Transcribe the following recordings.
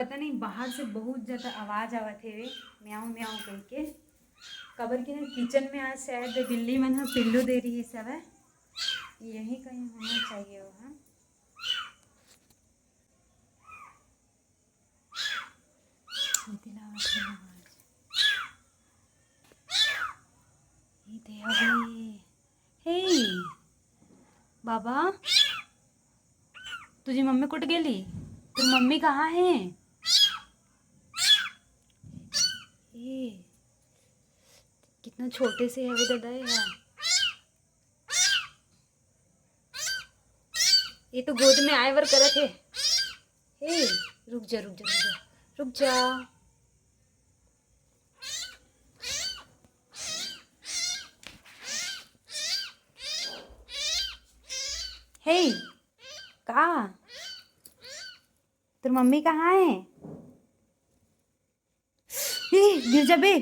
पता नहीं बाहर से बहुत ज़्यादा आवाज़ आवत है, म्याऊं म्याऊं करके। कबर की ना किचन में आज शायद बिल्ली मन हा पिल्लू दे रही है सब है, यही कहीं होना चाहिए वहाँ। हे बाबा, तुझी मम्मी कुठे गेली? तू मम्मी कहाँ है? ये कितना छोटे से है वे दादा यार। ये तो गोद में आए वर करत है। हे रुक जा रुक जा रुक जा रुक जा। हे कहाँ? तेरी मम्मी कहाँ है? गिर जा बे,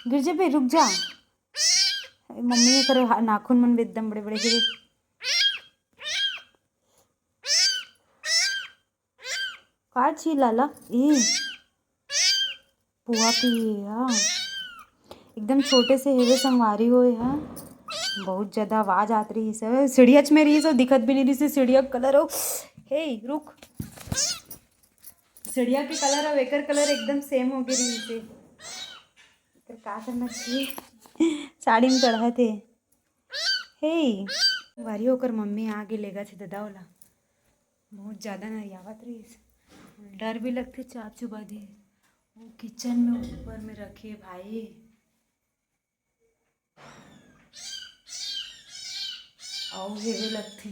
गिर जा बे, रुक जा। मम्मी ये करे नाखून मन भी एकदम बड़े बड़े गिरे। काट छी लाला ए पुआ पी एकदम छोटे से हेवे संगवारी हो है। बहुत ज़्यादा आवाज़ आती रही सब, सीढ़ियाच में रही सब दिखत भी नहीं रही से सीढ़िया कलर हो। हे रुक, सीढ़िया के कलर और एकर कलर एकदम सेम हो गई रही से। तो क्या करना चाहिए? साड़ी में चढ़ा थे। हे वारी होकर मम्मी आगे लेगा थे दादा वाला, बहुत ज़्यादा ना आवत रही, डर भी लगते। चाचू बादी वो किचन में ऊपर में रखे भाई, और हेवे लगते।